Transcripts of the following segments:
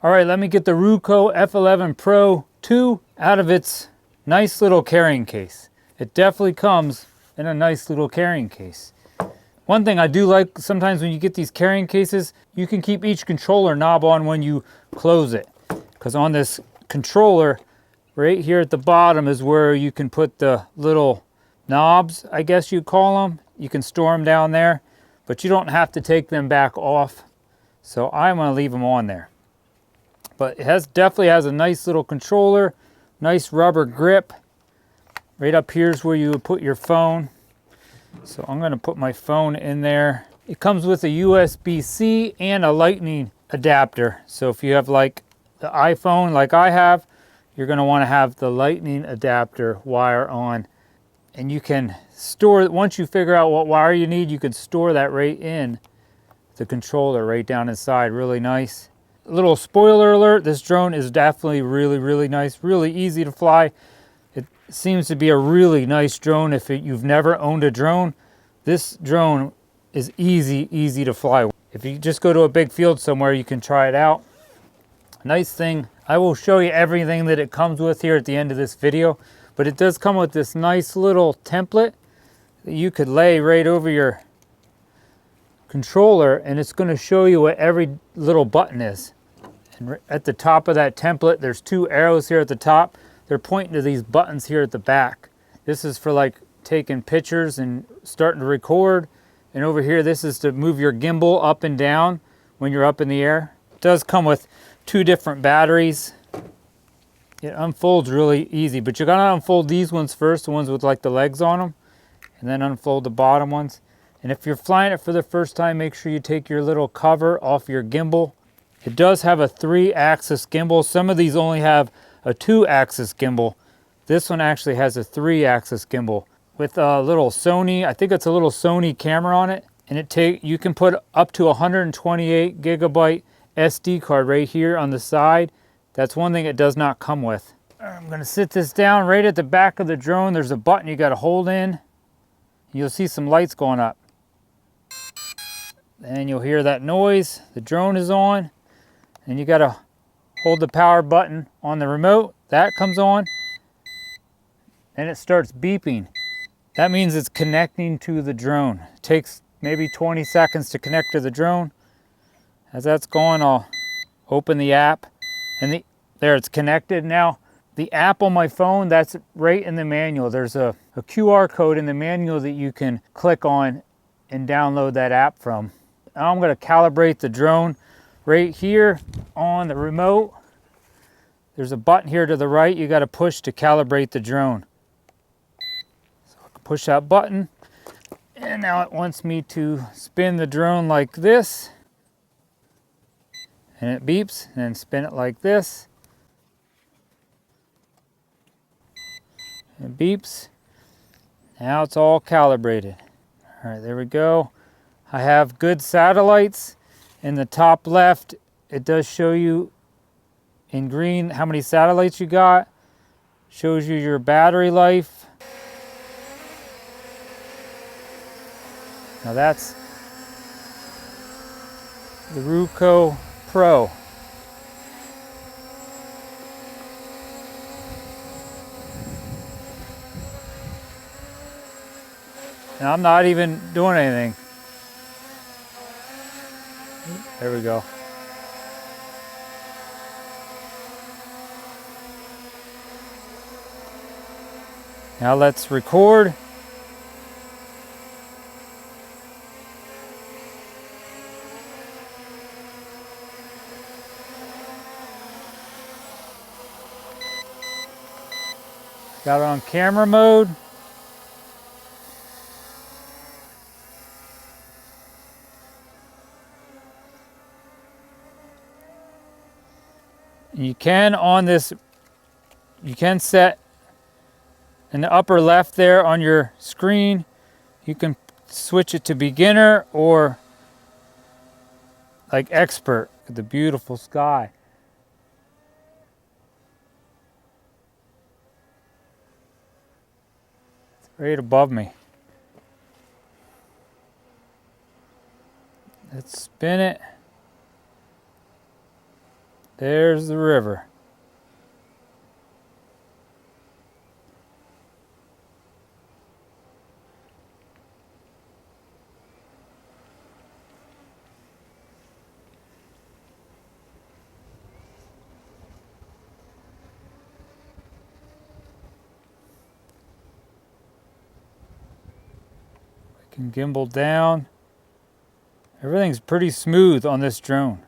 All right, let me get the Ruko F11PRO 2 out of its nice little carrying case. It definitely comes in a nice little carrying case. One thing I do like, sometimes when you get these carrying cases, you can keep each controller knob on when you close it. Because on this controller, right here at the bottom is where you can put the little knobs, I guess you call them. You can store them down there, but you don't have to take them back off. So I'm going to leave them on there. But it definitely has a nice little controller, nice rubber grip. Right up here is where you would put your phone. So I'm going to put my phone in there. It comes with a USB-C and a lightning adapter. So if you have like the iPhone like I have, you're going to want to have the lightning adapter wire on. And you can store, once you figure out what wire you need, you can store that right in the controller right down inside. Really nice. A little spoiler alert, this drone is definitely really nice, really easy to fly. It seems to be a really nice drone. If you've never owned a drone, this drone is easy to fly. If you just go to a big field somewhere, you can try it out. Nice thing, I will show you everything that it comes with here at the end of this video, but it does come with this nice little template that you could lay right over your controller, and it's going to show you what every little button is. And at the top of that template, there's two arrows here at the top. They're pointing to these buttons here at the back. This is for like taking pictures and starting to record. And over here, this is to move your gimbal up and down when you're up in the air. It does come with two different batteries. It unfolds really easy, but you're gonna unfold these ones first, the ones with like the legs on them, and then unfold the bottom ones. And if you're flying it for the first time, make sure you take your little cover off your gimbal. It does have a 3-axis gimbal. Some of these only have a 2-axis gimbal. This one actually has a 3-axis gimbal with a little Sony, I think it's a little Sony camera on it. And you can put up to 128 gigabyte SD card right here on the side. That's one thing it does not come with. I'm gonna sit this down right at the back of the drone. There's a button you gotta hold in. You'll see some lights going up. And you'll hear that noise. The drone is on. And you gotta hold the power button on the remote. That comes on. And it starts beeping. That means it's connecting to the drone. It takes maybe 20 seconds to connect to the drone. As that's going, I'll open the app. And there, it's connected now. The app on my phone, that's right in the manual. There's a QR code in the manual that you can click on and download that app from. Now I'm going to calibrate the drone right here on the remote. There's a button here to the right you got to push to calibrate the drone. So I can push that button, and now it wants me to spin the drone like this. And it beeps, and then spin it like this. It beeps. Now it's all calibrated. All right, there we go. I have good satellites. In the top left, it does show you in green how many satellites you got. Shows you your battery life. Now that's the Ruko Pro. And I'm not even doing anything. There we go. Now let's record. Got it on camera mode. You can on this, you can set in the upper left there on your screen, you can switch it to beginner or like expert. The beautiful sky. It's right above me. Let's spin it. There's the river. We can gimbal down. Everything's pretty smooth on this drone.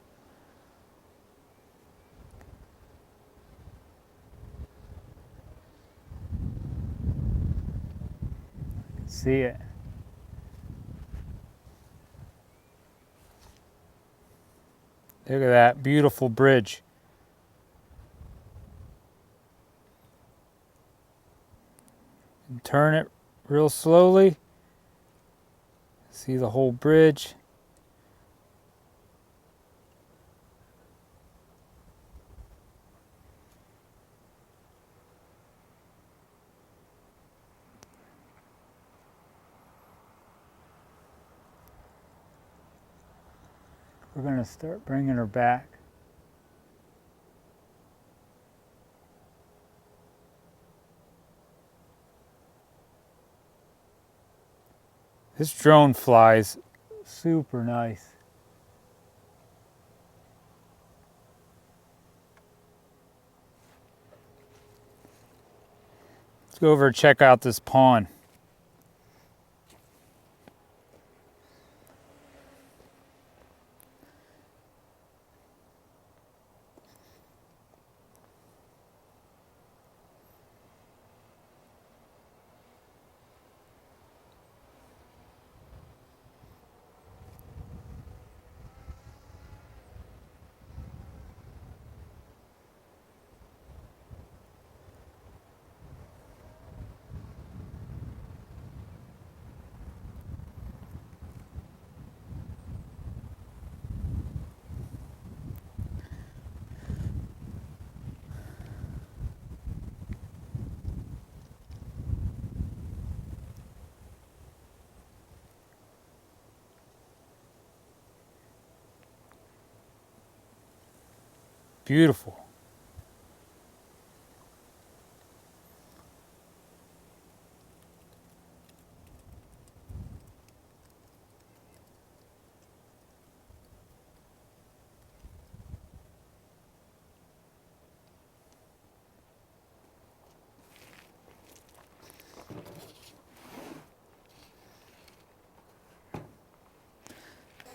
See it. Look at that beautiful bridge. And turn it real slowly. See the whole bridge. We're going to start bringing her back. This drone flies super nice. Let's go over and check out this pond. Beautiful.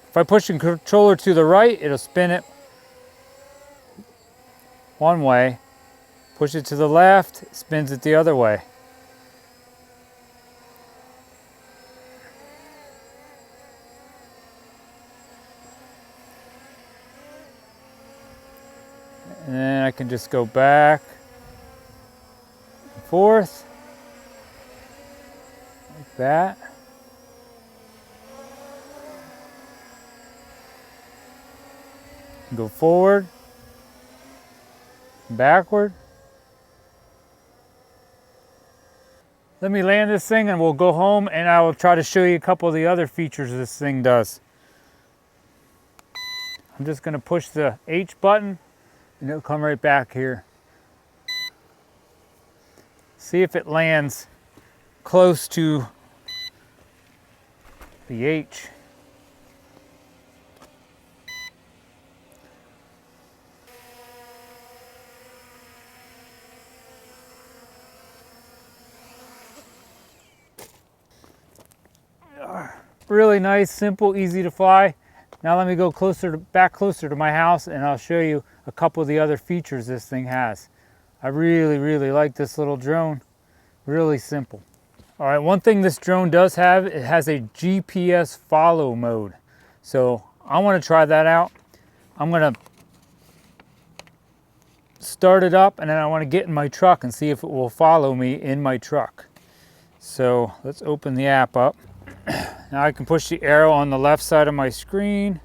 If I push the controller to the right, it'll spin it one way. Push it to the left, it spins it the other way. And then I can just go back and forth, like that. Go forward, backward. Let me land this thing and we'll go home and I will try to show you a couple of the other features this thing does. I'm just going to push the H button and it'll come right back here. See if it lands close to the H. Really nice, simple, easy to fly. Now let me go back closer to my house and I'll show you a couple of the other features this thing has. I really like this little drone. Really simple. All right, one thing this drone does have, it has a GPS follow mode. So I want to try that out. I'm going to start it up and then I want to get in my truck and see if it will follow me in my truck. So let's open the app up. Now I can push the arrow on the left side of my screen.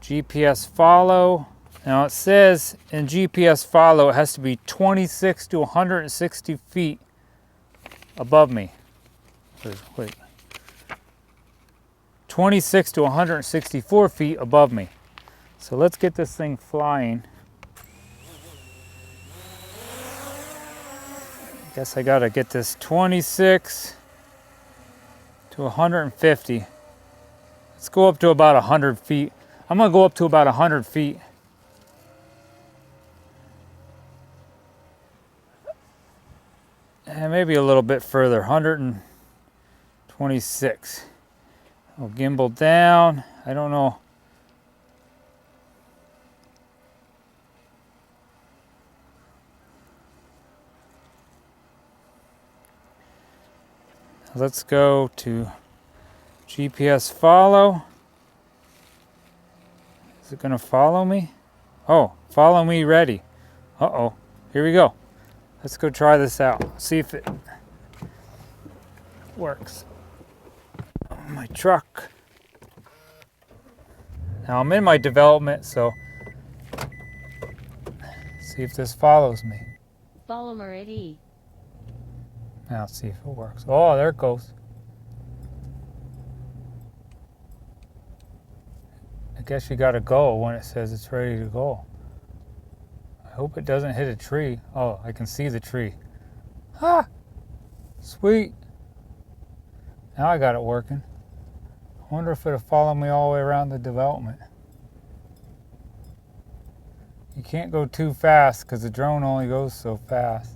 GPS follow. Now it says in GPS follow it has to be 26 to 160 feet above me. Wait. 26 to 164 feet above me. So let's get this thing flying. Guess I gotta get this 26 to 150. Let's go up to about 100 feet. I'm gonna go up to about 100 feet. And maybe a little bit further, 126. I'll gimbal down. I don't know. Let's go to GPS follow. Is it gonna follow me? Oh, follow me ready. Uh-oh, here we go. Let's go try this out. See if it works. On my truck. Now I'm in my development, so see if this follows me. Follow me ready. Now let's see if it works. Oh, there it goes. I guess you gotta go when it says it's ready to go. I hope it doesn't hit a tree. Oh, I can see the tree. Ah! Sweet. Now I got it working. I wonder if it'll follow me all the way around the development. You can't go too fast because the drone only goes so fast.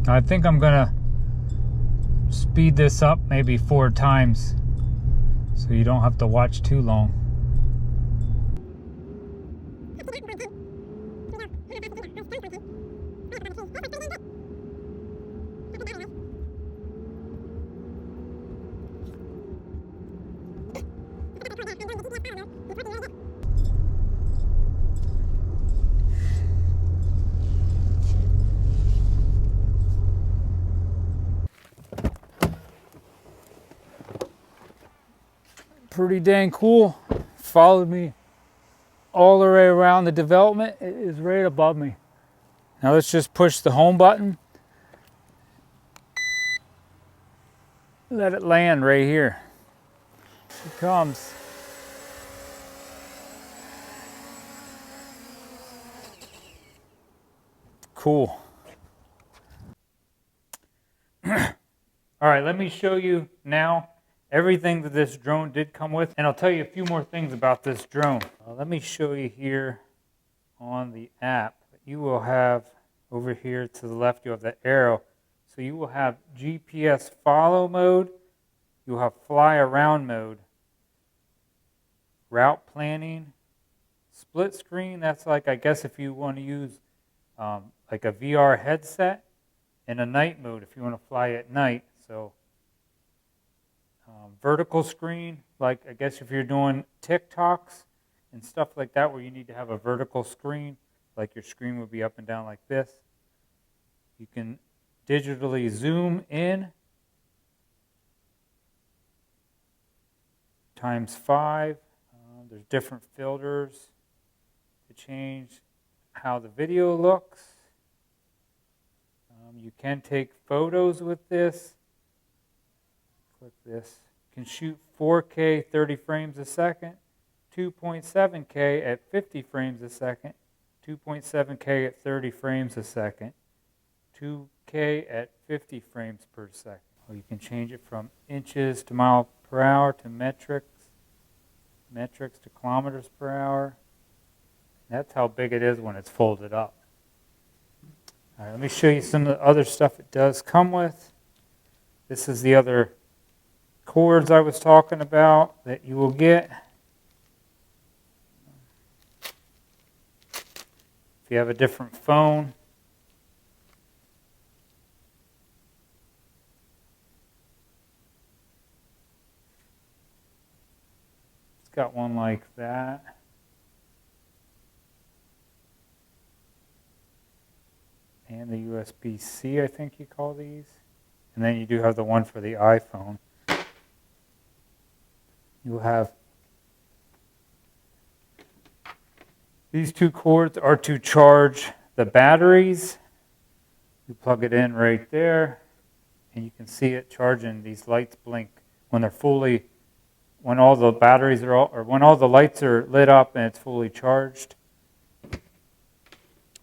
I think I'm gonna speed this up maybe 4 times so you don't have to watch too long. Pretty dang cool. Followed me all the way around the development. It is right above me. Now let's just push the home button. Let it land right here. Here it comes. Cool. All right, let me show you now everything that this drone did come with, and I'll tell you a few more things about this drone. Let me show you here on the app. You will have over here to the left, you have the arrow. So you will have GPS follow mode, you'll have fly around mode, route planning, split screen. That's like, I guess if you want to use like a VR headset, and a night mode if you want to fly at night. So vertical screen, like I guess if you're doing TikToks and stuff like that where you need to have a vertical screen, like your screen would be up and down like this. You can digitally zoom in ×5. There's different filters to change how the video looks. You can take photos with this. Click this. You can shoot 4K 30 frames a second, 2.7K at 50 frames a second, 2.7K at 30 frames a second, 2K at 50 frames per second. Or you can change it from inches to mile per hour to metrics, metrics to kilometers per hour. That's how big it is when it's folded up. All right, let me show you some of the other stuff it does come with. This is the other cords I was talking about that you will get. If you have a different phone. It's got one like that. And the USB-C, I think you call these. And then you do have the one for the iPhone. You'll have These two cords are to charge the batteries. You plug it in right there, and you can see it charging. These lights blink when they're fully, when all the batteries are all, or when all the lights are lit up and it's fully charged.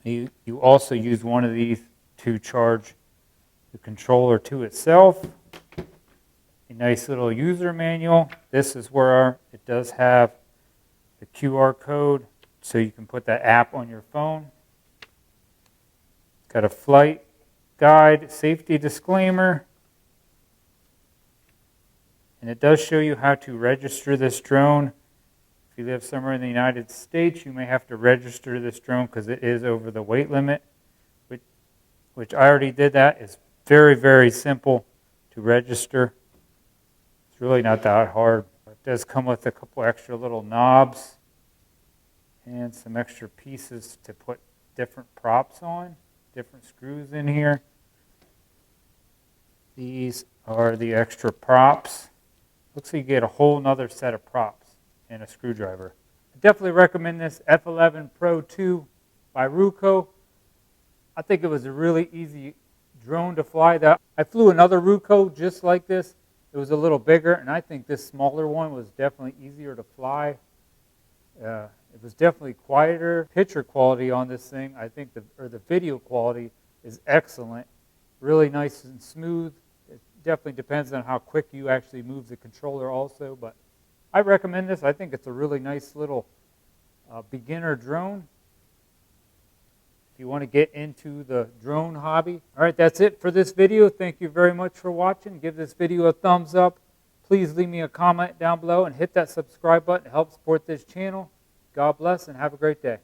You also use one of these to charge the controller to itself. A nice little user manual. This is where it does have the QR code, so you can put that app on your phone. It's got a flight guide, safety disclaimer, and it does show you how to register this drone. If you live somewhere in the United States, you may have to register this drone because it is over the weight limit, which I already did that. It's very, very simple to register. It's really not that hard. It does come with a couple extra little knobs and some extra pieces to put different props on, different screws in here. These are the extra props. Looks like you get a whole nother set of props and a screwdriver. I definitely recommend this F11PRO 2 by Ruko. I think it was a really easy drone to fly. I flew another Ruko just like this. It was a little bigger, and I think this smaller one was definitely easier to fly. It was definitely quieter. Picture quality on this thing, I think the video quality is excellent. Really nice and smooth. It definitely depends on how quick you actually move the controller also, but I recommend this. I think it's a really nice little beginner drone if you want to get into the drone hobby. All right, that's it for this video. Thank you very much for watching. Give this video a thumbs up. Please leave me a comment down below and hit that subscribe button to help support this channel. God bless and have a great day.